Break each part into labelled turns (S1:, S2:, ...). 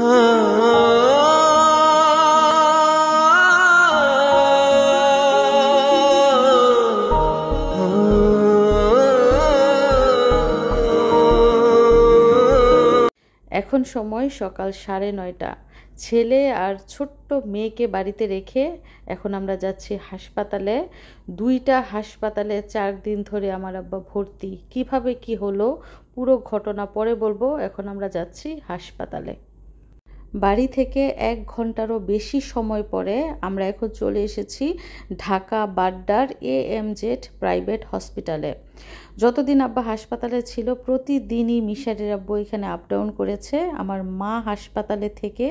S1: এখন সময় সকাল 9:30। ছেলে আর ছোট্ট মেয়েকে বাড়িতে রেখে এখন আমরা যাচ্ছি হাসপাতালে। 2টা হাসপাতালে 4 দিন ধরে আমার আব্বা ভর্তি। কিভাবে কি হলো পুরো ঘটনা পরে বলবো। এখন আমরা যাচ্ছি হাসপাতালে। বাড়ি থেকে 1 ঘন্টারও বেশি সময় পরে আমরা এখন চলে এসেছি ঢাকা বাড্ডার AMZ প্রাইভেট হসপিটালে। যতদিন আব্বা হাসপাতালে ছিল প্রতিদিনই মিশারির আব্বু এখানে আপ ডাউন করেছে। আমার মা হাসপাতালে থেকে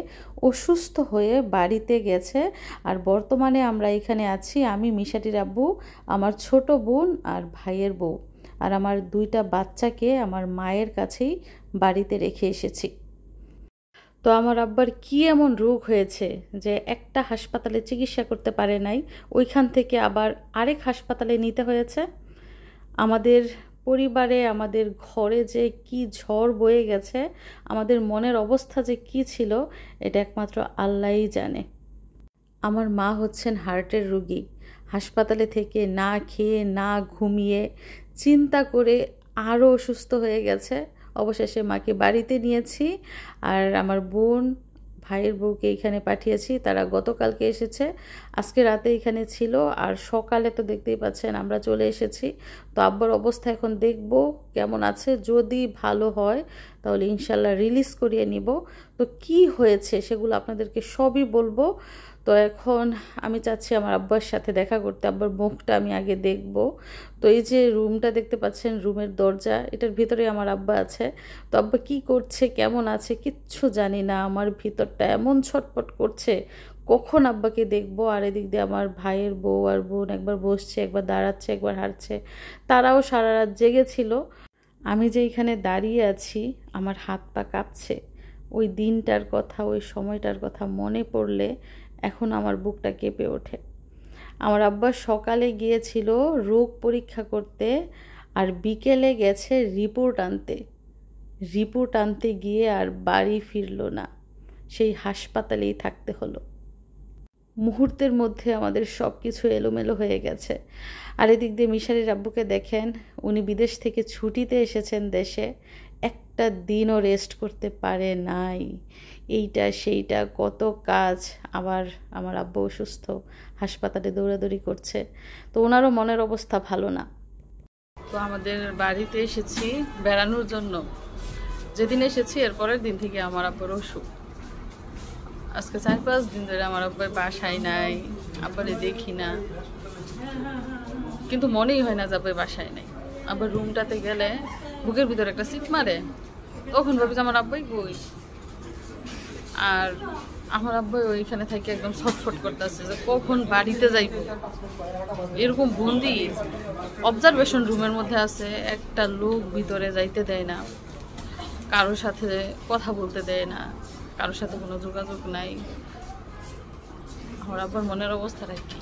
S1: অসুস্থ হয়ে বাড়িতে গেছে, আর বর্তমানে আমরা এখানে আছি আমি, মিশারির আব্বু, আমার ছোট বোন আর ভাইয়ের বউ, আর আমার 2টা বাচ্চাকে আমার মায়ের কাছেই বাড়িতে রেখে এসেছি। তো আমার আব্বার কি এমন রোগ হয়েছে যে একটা হাসপাতালে চিকিৎসা করতে পারে নাই, ওইখান থেকে আবার আরেক হাসপাতালে নিতে হয়েছে। আমাদের পরিবারে, আমাদের ঘরে যে কি ঝড় বয়ে গেছে, আমাদের মনের অবস্থা যে কি ছিল, এটা একমাত্র আল্লাহই জানে। আমার মা হচ্ছেন হার্টের রোগী। হাসপাতালে থেকে না খেয়ে না ঘুমিয়ে চিন্তা করে আরও অসুস্থ হয়ে গেছে। অবশেষে মাকে বাড়িতে নিয়েছি, আর আমার বোন ভাইয়ের বউকে এখানে পাঠিয়েছি। তারা গতকালকে এসেছে, আজকে রাতে এখানে ছিল, আর সকালে তো দেখতেই পাচ্ছেন আমরা চলে এসেছি। তো আব্বার অবস্থা এখন দেখব কেমন আছে। যদি ভালো হয় তাহলে ইনশাল্লাহ রিলিজ করিয়ে নিব। তো কি হয়েছে সেগুলো আপনাদেরকে সবই বলবো। তো এখন আমি চাচ্ছি আমার আব্বার সাথে দেখা করতে, আব্বার মুখটা আমি আগে দেখব। তো এই যে রুমটা দেখতে পাচ্ছেন, রুমের দরজা, এটার ভিতরে আমার আব্বা আছে। তো আব্বা কি করছে, কেমন আছে কিচ্ছু জানি না। আমার ভিতরটা এমন ছটফট করছে কখন আব্বাকে দেখব। আর এদিক দিয়ে আমার ভাইয়ের বউ আর বোন একবার বসছে, একবার দাঁড়াচ্ছে, একবার হাঁটছে। তারাও সারা রাত জেগেছিল। আমি যে এখানে দাঁড়িয়ে আছি আমার হাত পা কাঁপছে। ওই দিনটার কথা, ওই সময়টার কথা মনে পড়লে এখন আমার বুকটা কেঁপে ওঠে। আমার আব্বা সকালে গিয়েছিল রোগ পরীক্ষা করতে, আর বিকেলে গেছে রিপোর্ট আনতে। রিপোর্ট আনতে গিয়ে আর বাড়ি ফিরল না, সেই হাসপাতালেই থাকতে হলো। মুহূর্তের মধ্যে আমাদের সব কিছু এলোমেলো হয়ে গেছে। আর এদিক দিয়ে মিশারির আব্বুকে দেখেন, উনি বিদেশ থেকে ছুটিতে এসেছেন দেশে, একটা দিনও রেস্ট করতে পারে নাই। এইটা সেইটা কত কাজ। আবার আমার আব্বু অসুস্থ, হাসপাতালে দৌড়াদৌড়ি করছে। তো ওনারও মনের অবস্থা ভালো না। তো আমাদের বাড়িতে এসেছি বেড়ানোর জন্য। যেদিন এসেছি এর পরের দিন থেকে আমার আব্বুর অসুখ। আজকে 4-5 দিন ধরে আমার আব্বার বাসায় নাই, আব্বারে দেখি না, কিন্তু মনেই হয় না যে আব্বার বাসায় নাই। আবার রুমটাতে গেলে বুকের ভিতরে একটা সিট মারে, তখন ভাবি যে আমার আব্বাই কই। আর আমার আব্বাই ওইখানে থেকে একদম ছটফট করতেছে যে কখন বাড়িতে যাইব। এরকম বন্দি অবজারভেশন রুমের মধ্যে আছে, একটা লোক ভিতরে যাইতে দেয় না, কারোর সাথে কথা বলতে দেয় না, কারোর সাথে কোনো যোগাযোগ নাই। আমার আব্বার মনের অবস্থাটা কি।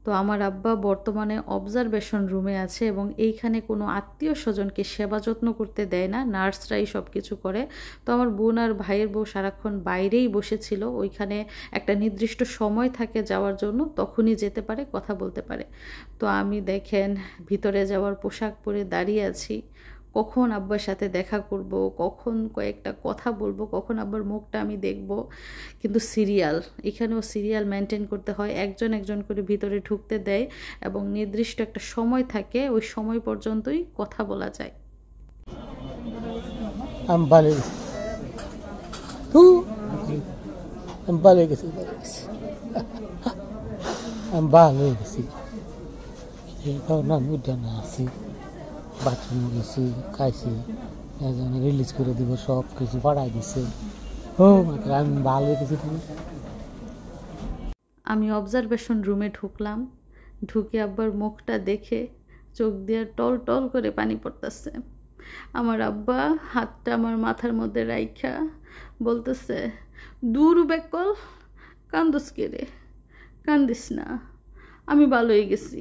S1: তো আমার আব্বা বর্তমানে অবজারভেশন রুমে আছে, এবং এইখানে কোনো আত্মীয় স্বজনকে সেবা যত্ন করতে দেয় না, নার্সরাই সব কিছু করে। তো আমার বোন আর ভাইয়ের বউ সারাক্ষণ বাইরেই বসেছিল। ওইখানে একটা নির্দিষ্ট সময় থাকে যাওয়ার জন্য, তখনই যেতে পারে, কথা বলতে পারে। তো আমি দেখেন ভিতরে যাওয়ার পোশাক পরে দাঁড়িয়ে আছি, কখন আব্বার সাথে দেখা করব, কখন কয়েকটা কথা বলবো, কখন আব্বার মুখটা আমি দেখব। কিন্তু সিরিয়াল, এখানেও সিরিয়াল মেনটেন করতে হয়। একজন একজন করে ভিতরে ঢুকতে দেয়, এবং নির্দিষ্ট একটা সময় থাকে, ওই সময় পর্যন্তই কথা বলা যায়।
S2: বাথরুম গেছি, খাইছি, রিলিজ করে দিব, সব কিছু পাঠাই দিছে। আমি ভালো গেছি।
S1: আমি অবজারভেশন রুমে ঢুকলাম, ঢুকে আব্বার মুখটা দেখে চোখ দিয়ে টল টল করে পানি পড়তেছে। আমার আব্বা হাতটা আমার মাথার মধ্যে রাইখা বলতেছে, দূর বেকল, কান্দস কে রে, কান্দিস না, আমি ভালো হয়ে গেছি।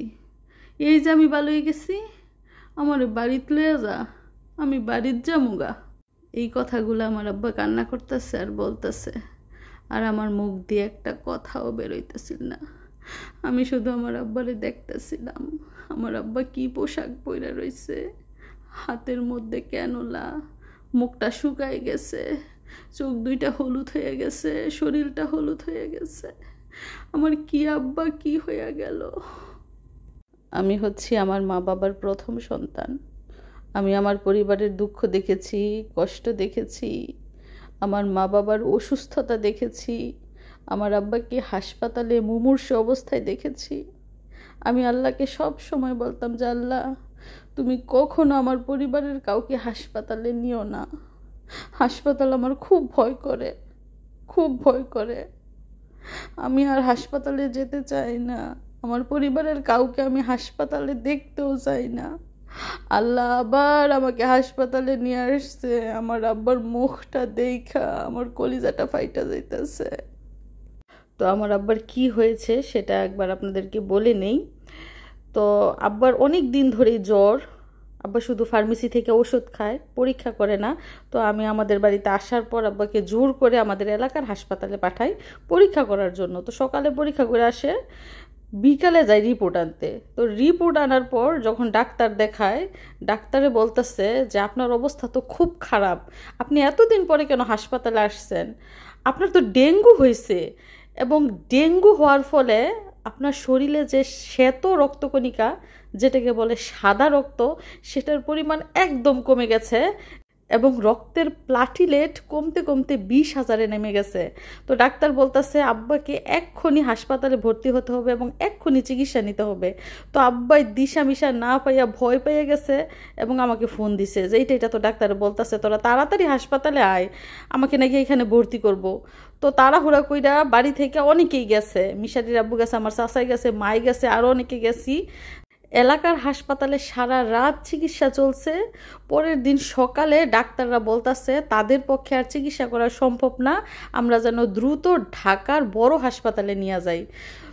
S1: এই যে আমি ভালো হয়ে গেছি, আমার বাড়িতে লয়ে যা, আমি বাড়ির যামুগা। এই কথাগুলো আমার আব্বা কান্না করতেছে আর বলতেছে, আর আমার মুখ দিয়ে একটা কথাও বেরোইতেছিল না। আমি শুধু আমার আব্বারে দেখতেছিলাম। আমার আব্বা কি পোশাক পরে রয়েছে, হাতের মধ্যে ক্যানোলা, মুখটা শুকায় গেছে, চোখ দুইটা হলুদ হয়ে গেছে, শরীরটা হলুদ হয়ে গেছে। আমার কি আব্বা কি হয়ে গেল। আমি হচ্ছি আমার মা বাবার প্রথম সন্তান। আমি আমার পরিবারের দুঃখ দেখেছি, কষ্ট দেখেছি, আমার মা বাবার অসুস্থতা দেখেছি, আমার আব্বাকে হাসপাতালে মুমূর্ষ অবস্থায় দেখেছি। আমি আল্লাহকে সব সময় বলতাম যে আল্লাহ, তুমি কখনো আমার পরিবারের কাউকে হাসপাতালে নিও না। হাসপাতাল আমার খুব ভয় করে, খুব ভয় করে। আমি আর হাসপাতালে যেতে চাই না। আমার পরিবারের কাউকে আমি হাসপাতালে দেখতেও চাই না। আল্লাহ আবার আমাকে হাসপাতালে নিয়ে আসছে। আমার আব্বার মুখটা দেখা আমার কলিজাটা ফাইটা যাইতেছে। তো আমার আব্বার কি হয়েছে সেটা একবার আপনাদেরকে বলে নেই। তো আব্বার অনেক দিন ধরেই জ্বর। আব্বা শুধু ফার্মেসি থেকে ওষুধ খায়, পরীক্ষা করে না। তো আমি আমাদের বাড়িতে আসার পর আব্বাকে জোর করে আমাদের এলাকার হাসপাতালে পাঠাই পরীক্ষা করার জন্য। তো সকালে পরীক্ষা করে আসে, বিকালে যায় রিপোর্ট আনতে। তো রিপোর্ট আনার পর যখন ডাক্তার দেখায়, ডাক্তারে বলতেছে যে আপনার অবস্থা তো খুব খারাপ, আপনি এতদিন পরে কেন হাসপাতালে আসছেন? আপনার তো ডেঙ্গু হয়েছে, এবং ডেঙ্গু হওয়ার ফলে আপনার শরীরে যে শ্বেত রক্তকণিকা, যেটাকে বলে সাদা রক্ত, সেটার পরিমাণ একদম কমে গেছে, এবং রক্তের প্লাটিলেট কমতে কমতে 20,000-এ নেমে গেছে। তো ডাক্তার বলতেছে আব্বাকে এক্ষুনি হাসপাতালে ভর্তি হতে হবে এবং এক্ষুনি চিকিৎসা নিতে হবে। তো আব্বাই দিশা মিশা না পাইয়া ভয় পেয়ে গেছে এবং আমাকে ফোন দিছে যে এটা তো ডাক্তার বলতেছে তোরা তাড়াতাড়ি হাসপাতালে আয়, আমাকে নাকি এখানে ভর্তি করব। তো তাড়াহুড়া কইরা বাড়ি থেকে অনেকেই গেছে, মিশারির আব্বু গেছে, আমার চাচাই গেছে, মাই গেছে, আরও অনেকে গেছি। এলাকার হাসপাতালে সারা রাত চিকিৎসা চলছে। পরের দিন সকালে ডাক্তাররা বলতেছে তাদের পক্ষে আর চিকিৎসা করা সম্ভব না, আমরা যেন দ্রুত ঢাকার বড় হাসপাতালে নিয়ে যাই।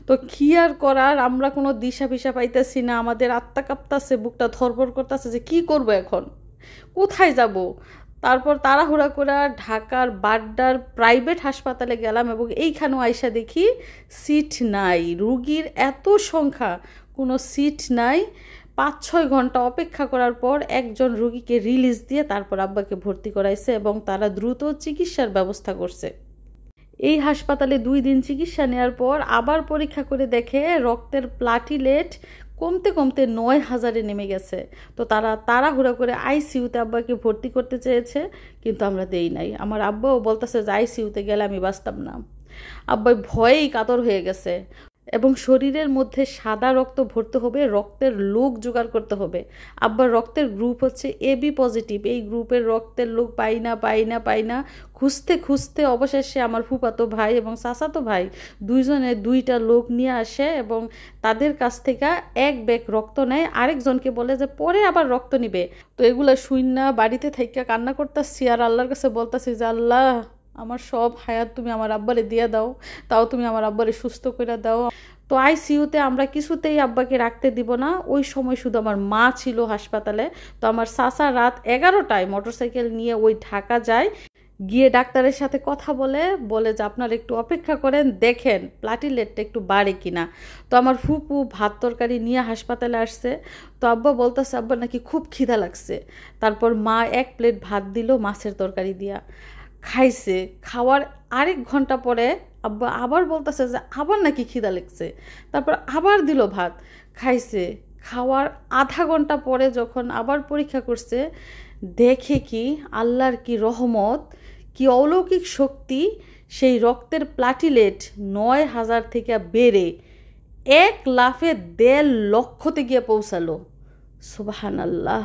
S1: তো কি আর করার, আমরা কোনো দিশা পিশা পাইতেছি না। আমাদের আত্মা কাঁপতাছে, বুকটা ধরপড় করতেছে যে কি করব এখন, কোথায় যাব। তারপর তাড়াহুড়া করে ঢাকার বাড্ডার প্রাইভেট হাসপাতালে গেলাম, এবং এইখানেও আইসা দেখি সিট নাই, রুগীর এত সংখ্যা, কোনো সিট নাই। 5-6 ঘন্টা অপেক্ষা করার পর একজন রুগীকে রিলিজ দিয়ে তারপর আব্বাকে ভর্তি করাইছে, এবং তারা দ্রুত চিকিৎসার ব্যবস্থা করছে। এই হাসপাতালে 2 দিন চিকিৎসা নেওয়ার পর আবার পরীক্ষা করে দেখে রক্তের প্লাটিলেট কমতে কমতে 9,000-এ নেমে গেছে। তো তারা তাড়াহুড়া করে আইসিইউতে আব্বাকে ভর্তি করতে চেয়েছে, কিন্তু আমরা দেই নাই। আমার আব্বাও বলতেছে যে আইসিইউতে গেলে আমি বাঁচতাম না। আব্বাই ভয়েই কাতর হয়ে গেছে, এবং শরীরের মধ্যে সাদা রক্ত ভরতে হবে, রক্তের লোক জোগাড় করতে হবে। আব্বার রক্তের গ্রুপ হচ্ছে এবি পজিটিভ। এই গ্রুপের রক্তের লোক পাই না খুঁজতে খুঁজতে অবশেষে আমার ফুফাতো ভাই এবং চাচাতো ভাই দুইজনে 2টা লোক নিয়ে আসে, এবং তাদের কাছ থেকে 1 ব্যাগ রক্ত নেয়, আরেকজনকে বলে যে পরে আবার রক্ত নিবে। তো এগুলা শুইনা বাড়িতে থেকে কান্না করতেছি আর আল্লাহর কাছে বলতেছি যে আল্লাহ, আমার সব হায়াত তুমি আমার আব্বারে দিয়ে দাও, তাও তুমি আমার আব্বারে সুস্থ করে দাও। তো আইসিইউতে আমরা কিছুতেই আব্বাকে রাখতে দিব না। ওই সময় শুধু আমার মা ছিল হাসপাতালে। তো আমার চাচা রাত 11টায় মোটরসাইকেল নিয়ে ওই ঢাকা যায়, গিয়ে ডাক্তারের সাথে কথা বলে যে আপনারা একটু অপেক্ষা করেন, দেখেন প্লাটিলেটটা একটু বাড়ে কিনা। তো আমার ফুপু ভাত তরকারি নিয়ে হাসপাতালে আসছে। তো আব্বা বলতেছে আব্বা নাকি খুব খিদা লাগছে। তারপর মা 1 প্লেট ভাত দিল মাছের তরকারি দিয়া, খাইছে। খাওয়ার আরেক ঘন্টা পরে আব্বা আবার বলতেছে যে আবার নাকি খিদা লাগছে। তারপর আবার দিল ভাত, খাইছে। খাওয়ার আধা ঘন্টা পরে যখন আবার পরীক্ষা করছে, দেখে কি আল্লাহর কি রহমত, কি অলৌকিক শক্তি, সেই রক্তের প্লাটিলেট 9,000 থেকে বেড়ে 1 লাফে 1.5 লক্ষতে গিয়ে পৌঁছালো। সুবহানাল্লাহ।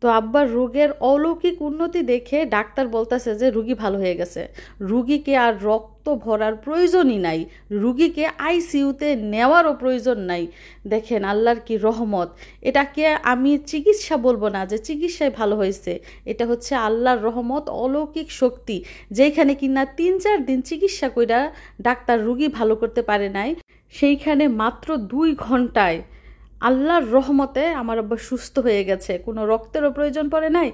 S1: তো আব্বার রোগের অলৌকিক উন্নতি দেখে ডাক্তার বলতেছে যে রুগী ভালো হয়ে গেছে, রুগীকে আর রক্ত ভরার প্রয়োজনই নাই, রুগীকে আইসিইউতে নেওয়ারও প্রয়োজন নাই। দেখেন আল্লাহর কি রহমত। এটাকে আমি চিকিৎসা বলবো না যে চিকিৎসায় ভালো হয়েছে, এটা হচ্ছে আল্লাহর রহমত, অলৌকিক শক্তি। যেখানে কিনা 3-4 দিন চিকিৎসা কইরা ডাক্তার রুগী ভালো করতে পারে নাই, সেইখানে মাত্র 2 ঘন্টায় আল্লাহর রহমতে আমার আব্বা সুস্থ হয়ে গেছে, কোনো রক্তেরও প্রয়োজন পড়ে নাই,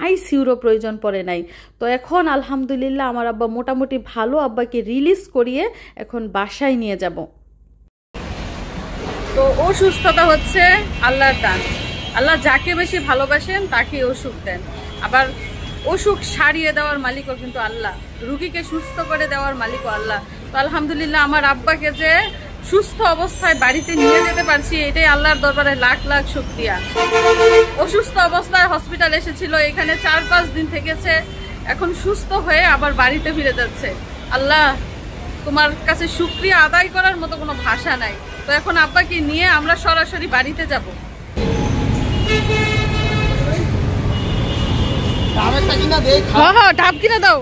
S1: আইসিইউরও প্রয়োজন পড়ে নাই। তো এখন আলহামদুলিল্লাহ আমার আব্বা মোটামুটি ভালো, আব্বাকে রিলিজ করিয়ে এখন বাসায় নিয়ে যাব। তো অসুস্থতা হচ্ছে আল্লাহর দান, আল্লাহ যাকে বেশি ভালোবাসেন তাকে অসুখ দেন, আবার অসুখ সারিয়ে দেওয়ার মালিকও কিন্তু আল্লাহ, রুগীকে সুস্থ করে দেওয়ার মালিকও আল্লাহ। তো আলহামদুলিল্লাহ আমার আব্বাকে যে সুস্থ অবস্থায় বাড়িতে নিয়ে যেতে পারছি, এটাই আল্লাহর দরবারে লাখ লাখ শুকরিয়া। অসুস্থ অবস্থায় হসপিটাল এসেছিল, এখানে 4-5 দিন থেকেছে, এখন সুস্থ হয়ে আবার বাড়িতে ফিরে যাচ্ছে। আল্লাহ তোমার কাছে শুকরিয়া আদায় করার মতো কোনো ভাষা নাই। তো এখন আব্বাকে নিয়ে আমরা সরাসরি বাড়িতে যাব। হ্যাঁ ডাব কিনা দাও,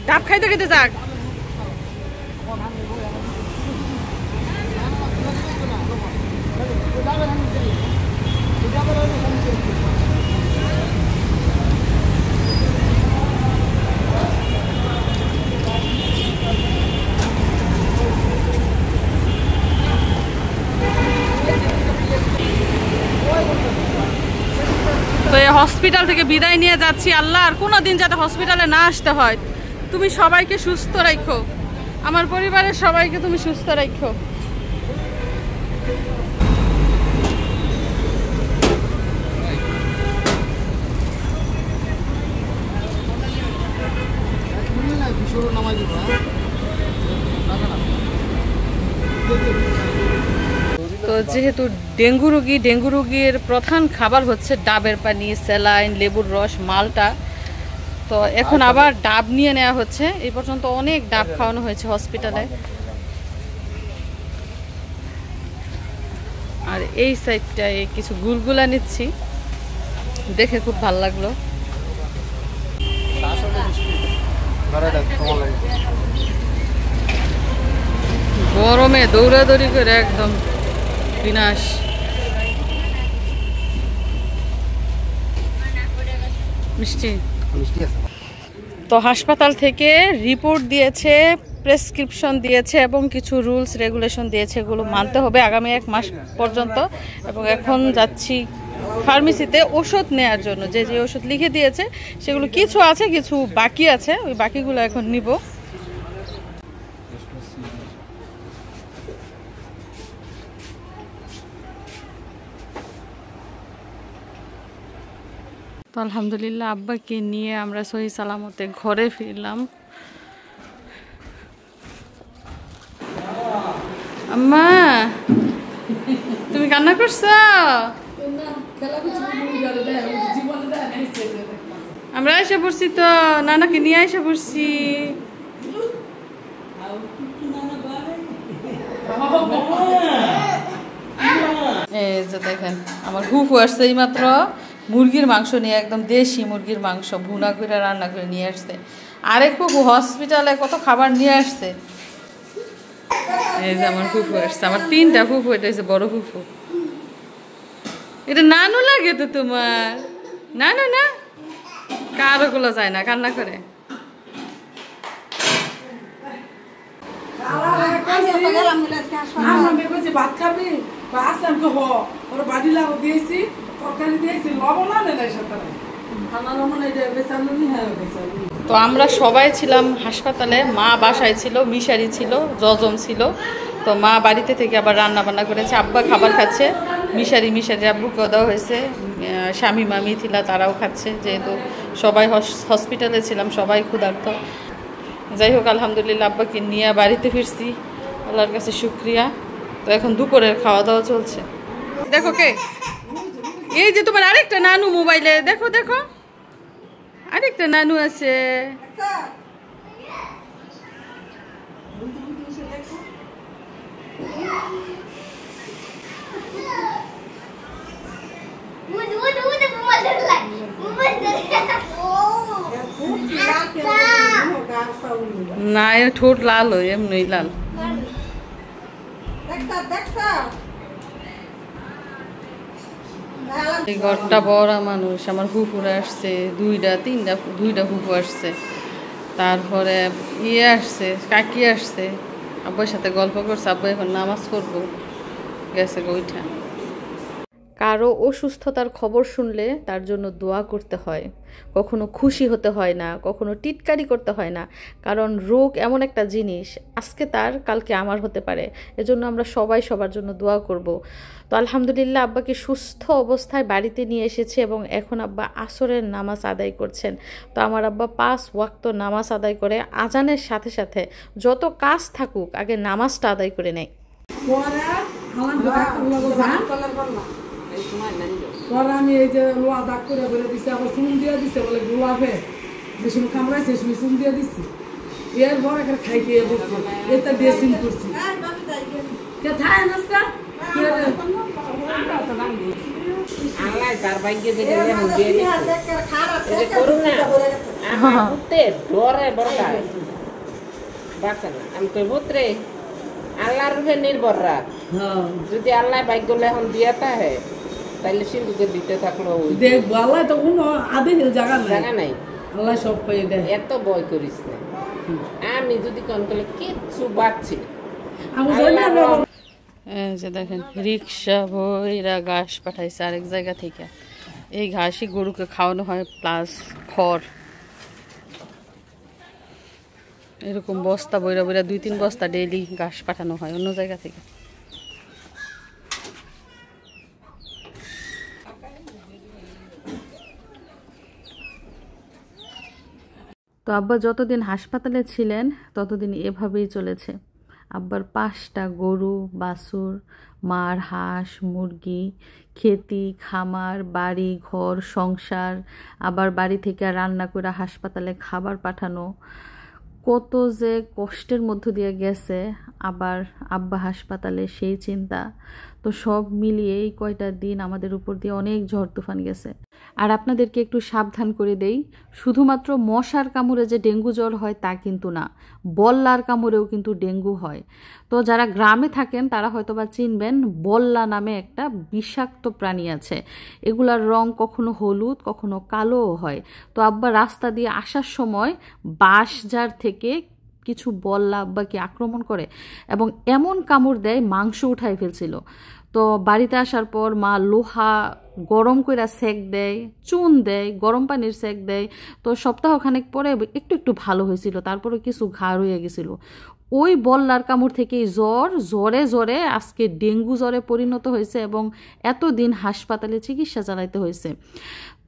S1: ডাব খাইতে খাইতে যাক। তো এই হসপিটাল থেকে বিদায় নিয়ে যাচ্ছি। আল্লাহ আর কোনোদিন যাতে হসপিটালে না আসতে হয়। তুমি সবাইকে সুস্থ রাখো, আমার পরিবারের সবাইকে তুমি সুস্থ রাখো। তো যেহেতু ডেঙ্গু রোগীর প্রধান খাবার হচ্ছে ডাবের পানি, স্যালাইন, লেবুর রস, মালটা। তো এখন আবার ডাব নিয়ে নেওয়া হচ্ছে। এই পর্যন্ত অনেক ডাব খাওয়ানো হয়েছে হসপিটালে। আর এই সাইডটায় কিছু গুলগুলা নিচ্ছি, দেখে খুব ভালো লাগলো। গরমে দৌড়াদৌড়ি করে একদম বিনাশ। মিষ্টি তো হাসপাতাল থেকে রিপোর্ট দিয়েছে, প্রেসক্রিপশন দিয়েছে এবং কিছু রুলস রেগুলেশন দিয়েছে, এগুলো মানতে হবে আগামী 1 মাস পর্যন্ত। এবং এখন যাচ্ছি ফার্মেসিতে ওষুধ নেওয়ার জন্য। যে যে ওষুধ লিখে দিয়েছে সেগুলো কিছু আছে, কিছু বাকি আছে, ওই বাকিগুলো এখন নিব। তো আলহামদুলিল্লাহ আব্বাকে নিয়ে আমরা সহি সালামতে ঘরে ফিরলাম। আম্মা তুমি কান্না করছো? আমরা এসে পড়ছি, তো নানাকে নিয়ে এসে পড়ছি। এই যে দেখেন আমার ফুফু আসছে এই মাত্র, মুরগির মাংস নিয়ে, একদম দেশি মুরগির মাংস ভুনা করে রান্না করে নিয়ে আসছে। আরেক ফুফু হসপিটালে কত খাবার নিয়ে আসছে। এই যে আমার ফুফু আসছে, আমার 3টা ফুফু, এটা হচ্ছে বড় ফুফু। এটা নানু লাগে তো তোমার? নানু না, কারো গুলো যায় না, কান্না করে।
S3: ভাত খাবি বাড়ি লাগো দিয়েছি, তরকারি দিয়েছি, লবণ আনে নাই সাথে।
S1: তো আমরা সবাই ছিলাম হাসপাতালে, মা বাসায় ছিল, মিশারি ছিল, জজম ছিল। তো মা বাড়িতে থেকে আবার রান্না বান্না করেছে, আব্বা খাবার খাচ্ছে, মিশারি আব্বুকেও দেওয়া হয়েছে, স্বামী মামি থিলা তারাও খাচ্ছে, যেহেতু সবাই হসপিটালে ছিলাম, সবাই ক্ষুধার্ত। যাই হোক আলহামদুলিল্লাহ আব্বাকে নিয়ে বাড়িতে ফিরছি, আল্লাহর কাছে শুক্রিয়া। তো এখন দুপুরের খাওয়া দাওয়া চলছে। দেখো কে, এই যে তোমার আরেকটা নানু মোবাইলে, দেখো দেখো আরেকটা নানু আছে। না ঠোঁট লাল হয়, এমনি লাল। এই ঘরটা বড় মানুষ, আমার ফুফুরা আসছে, দুইটা ফুফু আসছে, তারপরে ইয়ে আসছে, কাকি আসছে, আব্বুর সাথে গল্প করছে। আব্বু এখন নামাজ পড়বো, গেছে ওইটা। কারো অসুস্থতার খবর শুনলে তার জন্য দোয়া করতে হয়, কখনো খুশি হতে হয় না, কখনো টিটকারি করতে হয় না, কারণ রোগ এমন একটা জিনিস আজকে তার কালকে আমার হতে পারে। এজন্য আমরা সবাই সবার জন্য দোয়া করব। তো আলহামদুলিল্লাহ আব্বাকে সুস্থ অবস্থায় বাড়িতে নিয়ে এসেছে এবং এখন আব্বা আসরের নামাজ আদায় করছেন। তো আমার আব্বা 5 ওয়াক্ত নামাজ আদায় করে আজানের সাথে সাথে যত কাজ থাকুক আগে নামাজটা আদায় করে নেয়।
S3: পরে আমি এই যে লোয়া দাগ করে বলে দিছি, আবার চুন দিয়ে দিছে বলে গোলাপে যে সময় কামড়াইছে সময় চুন দিয়ে দিচ্ছি। এরপর এখানে খাই খেয়ে বসছি, এটা ড্রেসিং করছি। কে থায় নাস্তা
S4: আল্লাহ তার ভাগ্যে যে গেলে হুঁজে দিচ্ছে করুন না আমার পুত্রে ডরে বড়টা বাঁচে না। আমি কই পুত্রে আল্লাহর উপরে নির্ভর রাখ, যদি আল্লাহ ভাগ্য এখন দিয়ে থাকে তাহলে সিন্ধুকে দিতে থাকলো
S3: দেখবো। আল্লাহ তো কোনো আদে জায়গা
S4: জায়গা নাই,
S3: আল্লাহ সব পেয়ে দেয়।
S4: এত ভয় করিস না। আমি যদি কোন করলে কিচ্ছু বাঁচছি
S1: যে দেখেন রিক্সা বইরা ঘাস পাঠাইছে আরেক জায়গা থেকে। এই ঘাসই গরুকে খাওয়ানো হয় প্লাস খড়। এরকম বস্তা বইরা বইরা 2-3 বস্তা ডেইলি ঘাস পাঠানো হয় অন্য জায়গা থেকে। তো আব্বা যতদিন হাসপাতালে ছিলেন ততদিন এভাবেই চলেছে। আব্বার 5টা গরু, বাছুর, মার হাঁস, মুরগি, খেতি, খামার, বাড়ি ঘর, সংসার, আবার বাড়ি থেকে রান্না করে হাসপাতালে খাবার পাঠানো, কত যে কষ্টের মধ্য দিয়ে গেছে। আবার আব্বা হাসপাতালে সেই চিন্তা। তো সব মিলিয়ে এই কয়টা দিন আমাদের উপর দিয়ে অনেক ঝড় তুফান গেছে। আর আপনাদেরকে একটু সাবধান করে দেই, শুধুমাত্র মশার কামড়ে যে ডেঙ্গু জ্বর হয় তা কিন্তু না, বল্লার কামড়েও কিন্তু ডেঙ্গু হয়। তো যারা গ্রামে থাকেন তারা হয়তোবা চিনবেন, বল্লা নামে একটা বিষাক্ত প্রাণী আছে। এগুলার রং কখনো হলুদ কখনো কালোও হয়। তো আব্বা রাস্তা দিয়ে আসার সময় বাঁশঝাড় থেকে কিছু বল্লা আব্বাকে আক্রমণ করে এবং এমন কামড় দেয় মাংস উঠায় ফেলছিল। তো বাড়িতে আসার পর মা লোহা গরম করে সেক দেয়, চুন দেয়, গরম পানির সেক দেয়। তো সপ্তাহখানেক পরে একটু একটু ভালো হয়েছিল, তারপরে কিছু ঘা হয়ে গেছিল। ওই বল্লার কামড় থেকেই জ্বরে জ্বরে আজকে ডেঙ্গু জ্বরে পরিণত হয়েছে এবং এতদিন হাসপাতালে চিকিৎসা চালাইতে হয়েছে।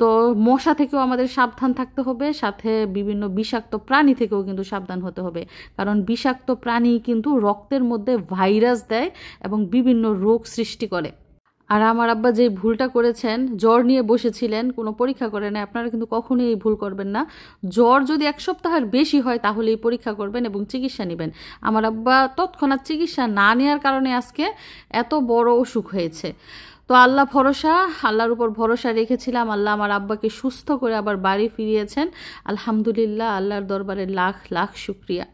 S1: তো মশা থেকেও আমাদের সাবধান থাকতে হবে, সাথে বিভিন্ন বিষাক্ত প্রাণী থেকেও কিন্তু সাবধান হতে হবে, কারণ বিষাক্ত প্রাণী কিন্তু রক্তের মধ্যে ভাইরাস দেয় এবং বিভিন্ন রোগ সৃষ্টি করে। আর আমার আব্বা যে ভুলটা করেছেন, জ্বর নিয়ে বসেছিলেন, কোনো পরীক্ষা করে না। আপনারা কিন্তু কখনোই এই ভুল করবেন না। জ্বর যদি 1 সপ্তাহের বেশি হয় তাহলেই পরীক্ষা করবেন এবং চিকিৎসা নেবেন। আমার আব্বা তৎক্ষণাৎ চিকিৎসা না নেওয়ার কারণে আজকে এত বড় অসুখ হয়েছে। তো আল্লাহ ভরসা, আল্লাহর উপর ভরসা রেখেছিলাম। আল্লাহ আমার আব্বাকে সুস্থ করে আবার বাড়ি ফিরিয়েছেন। আলহামদুলিল্লাহ, আল্লাহর দরবারে লাখ লাখ শুকরিয়া।